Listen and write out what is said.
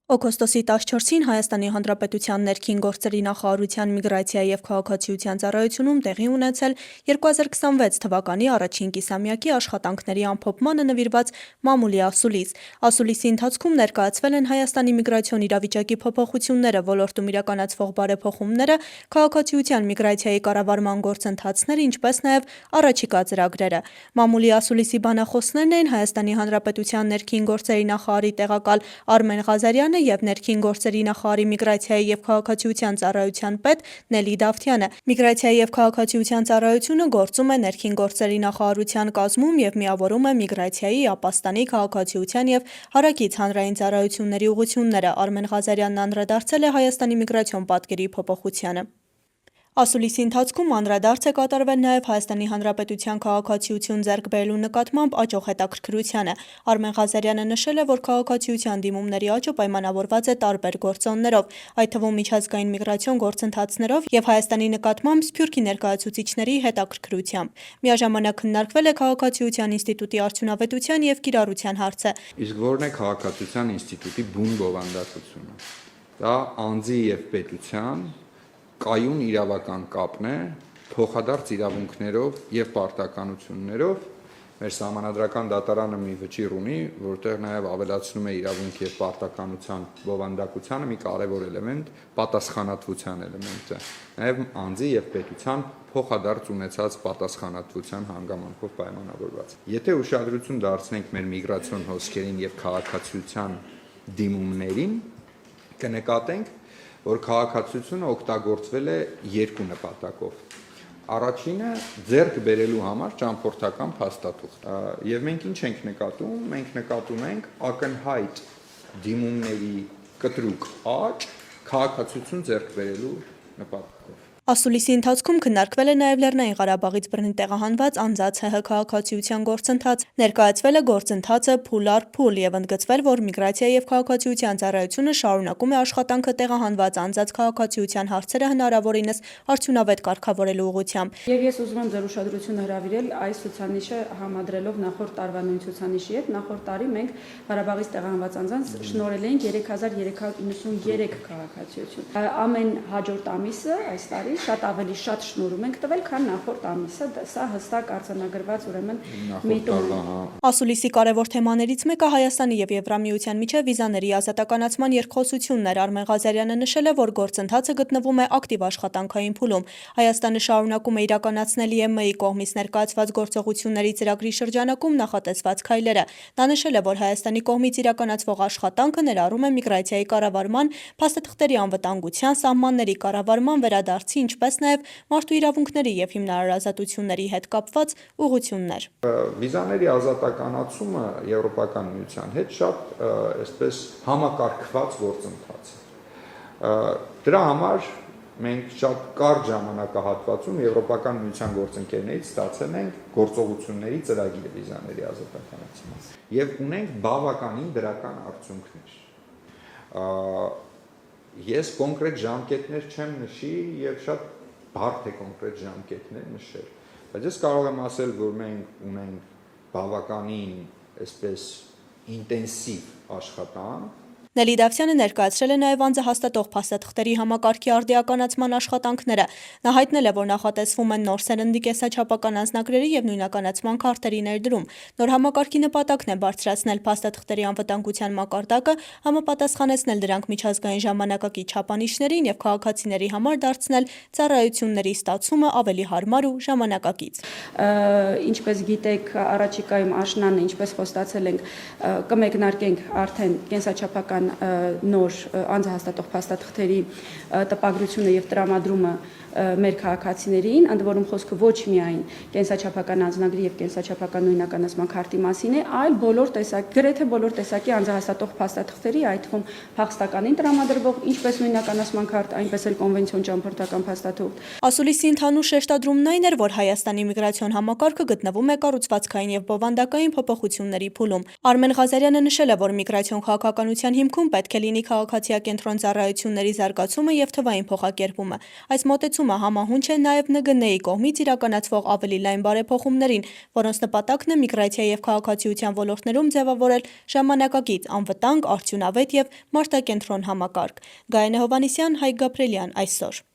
Օգոստոսի 14-ին Հայաստանի Հանրապետության ներքին գործերի նախարարության միգրացիայի և քաղաքացիության ծառայությունում տեղի ունեցել 2026 թվականի առաջին կիսամյակի աշխատանքների ամփոփմանը նվիրված մամուլի ասուլիս։ Ասուլիսի ընթացքում ներկայացվել են Հայաստանի միգրացիոն իրավիճակի փոփոխությունները, ոլորտում իրականացվող բարեփոխումները, քաղաքացիության միգրացիայի կառավարման գործընթացները, ինչպես նաև առաջիկա ծրագրերը։ Մամուլի ասուլիսի բանախոսներն էին Հայաստանի Հանրապետության ներքին գործերի նախարարի տեղակալ Արմեն Ղազարյանը և ներքին գործերի նախարարի միգրացիայի և քաղաքացիության ծառայության պետ Նելի Դավթյանը։ Միգրացիայի և քաղաքացիության ծառայությունը գործում է ներքին գործերի նախարարության կազմում և միավորում է միգրացիայի, ապաստանի, քաղաքացիության և հարակից հանրային ծառայությունների ուղղությունները։ Արմեն Ղազարյանն անդրադարձել է Հայաստանի միգրացիոն պատկերի փոփոխությանը։ Ասուլիսի ընթացքում անդրադարձ է կատարվել նաև Հայաստանի Հանրապետության քաղաքացիություն ձեռք բերելու նկատմամբ աճող հետաքրքրությանը։ Արմեն Ղազարյանը նշել է, որ քաղաքացիության դիմումների աճը պայմանավորված է տարբեր գործոններով, այդ թվում միջազգային միգրացիոն գործընթացներով և Հայաստանի նկատմամբ Սփյուռքի ներկայացուցիչների հետաքրքրությամբ։ Միաժամանակ քննարկվել է քաղաքացիության ինստիտուտի արդյունավետության և կիրառության հարցը։ Իսկ ո՞րն է քաղաքացիության ինստիտուտի բուն բովանդակությունը։ Դա անձի և պետության կայուն իրավական կապն է փոխադարձ իրավունքներով և պարտականություններով։ Մեր սահմանադրական դատարանը մի վճիռ ունի, որտեղ նաև ավելացնում է իրավունք և պարտականության բովանդակությանը մի կարևոր էլեմենտ՝ պատասխանատվության էլեմենտը, նաև անձի և պետության փոխադարձ ունեցած պատասխանատվության հանգամանքով պայմանավորված։ Եթե ուշադրություն դարձնենք մեր միգրացիոն հոսքերին և քաղաքացիության դիմումներին, կնկատենք, որ քաղաքացիությունը օգտագործվել է երկու նպատակով։ Առաջինը ձեռք բերելու համար ճամփորդական փաստաթուղթ։ Եվ մենք ինչ ենք նկատում։ Մենք նկատում ենք ակնհայտ դիմումների կտրուկ աճ քաղաքացիություն ձեռք բերելու նպատակով։ Ասուլիսի ընթացքում քննարկվել է նաև Լեռնային Ղարաբաղից բռնի տեղահանված անձանց ՀՀ քաղաքացիության գործընթաց։ Ներկայացվել է գործընթացը փուլ առ փուլ և ընդգծվել, որ միգրացիայի և քաղաքացիության ծառայությունը շարունակում է աշխատանքը տեղահանված անձանց քաղաքացիության հարցերը հնարավորինս արդյունավետ կարգավորելու ուղղությամբ։ Եվ ես ուզում եմ ձեր ուշադրությունը հրավիրել այս ցուցանիշը համադրելով նախորդ տարվա նույն ցուցանիշի հետ։ Նախորդ տարի մենք Ղարաբաղից տեղահանված անձանց շնորհել էինք 3393 քաղաքացիություն։ Ամեն հաջորդ ամիսը այս տարի շատ ավելի շատ շնորհում ենք տվել, քան նախորդ ամիսը։ Սա հստակ արձանագրված ուրեմն միտում է։ Ասուլիսի կարևոր թեմաներից մեկը Հայաստանի և Եվրամիության միջև վիզաների ազատականացման երկխոսությունն էր։ Արմեն Ղազարյանը նշել է, որ գործընթացը գտնվում է ակտիվ աշխատանքային փուլում։ Հայաստանը շարունակում է իրականացնել ԵՄ-ի կողմից ներկայացված գործողությունների ծրագրի շրջանակում նախատեսված քայլերը։ Նա նշել է, որ Հայաստանի կողմից իրականացվող աշխատանքը ներառում է միգրացիայի կառավարման, փաստաթղթերի անվտանգության, սահմանների կառավարման, վերադարձի, ինչպես նաև մարդու իրավունքների և հիմնարար ազատությունների հետ կապված ուղղություններ։ Վիզաների ազատականացումը Եվրոպական միության հետ շատ այսպես համակարգված գործընթաց է։ Դրա համար մենք շատ կարճ ժամանակահատվածում Եվրոպական միության գործընկերներից ստացել ենք գործողությունների ծրագիր վիզաների ազատականացման եւ ունենք բավականին դրական արդյունքներ։ Ես կոնկրետ ժամկետներ չեմ նշի եւ շատ բարդ է կոնկրետ ժամկետներ նշել, բայց ես կարող եմ ասել, որ մենք ունենք բավականին այսպես ինտենսիվ աշխատանք։ Նելի Դավթյանը ներկայացրել է նաև անձահաստատող փաստաթղթերի համակարգի արդիականացման աշխատանքները։ Նա հայտնել է, որ նախատեսվում են նոր սերնդի կենսաչափական անձնագրերի և նույնականացման քարտերի ներդրում։ Նոր համակարգի նպատակն է բարձրացնել փաստաթղթերի անվտանգության մակարդակը, համապատասխանեցնել դրանք միջազգային ժամանակակից չափանիշներին և քաղաքացիների համար դարձնել ծառայությունների ստացումը ավելի հարմար ու ժամանակակից։ Ինչպես գիտեք, առաջիկայում աշնանը, ինչպես խոստացել ենք, կմեկնարկենք արդեն կենսաչափական նոր անձահաստատող փաստաթղթերի տպագրությունը եւ տրամադրումը մեր քաղաքացիներին, ընդ որում խոսքը ոչ միայն կենսաչափական անձնագրի եւ կենսաչափական նույնականացման քարտի մասին է, այլ գրեթե բոլոր տեսակի անձահաստատող փաստաթղթերի, այդ թվում փախստականին տրամադրվող ինչպես նույնականացման քարտ, այնպես էլ կոնվենցիոն ճամփորդական փաստաթուղթ։ Ասուլիսի ընդհանուր շեշտադրումն այն էր, որ Հայաստանի միգրացիոն համակարգը գտնվում է կառուցվածքային եւ բովանդակային փոփոխությունների փուլում։ Արմեն Ղազարյանը նշել է, որ միգրացիոն քաղաքականության հիմքում պետք է լինի քաղաքացիակենտրոն ծառայությունների զարգացումը եւ թվային փոխակերպումը։ Այս մոտեցումը Նորմայնությունը համահունչ է նաև ՆԳՆ-ի կողմից իրականացվող ավելի լայն բարեփոխումներին, որոնց նպատակն է միգրացիա և քաղաքացիության ոլորտներում ձևավորել ժամանակակից, անվտանգ, արդյունավետ և մարդակենտրոն համակարգ։ Գայանե Հովհաննիսյան, Հայկ Գաբրելյան, այսօր։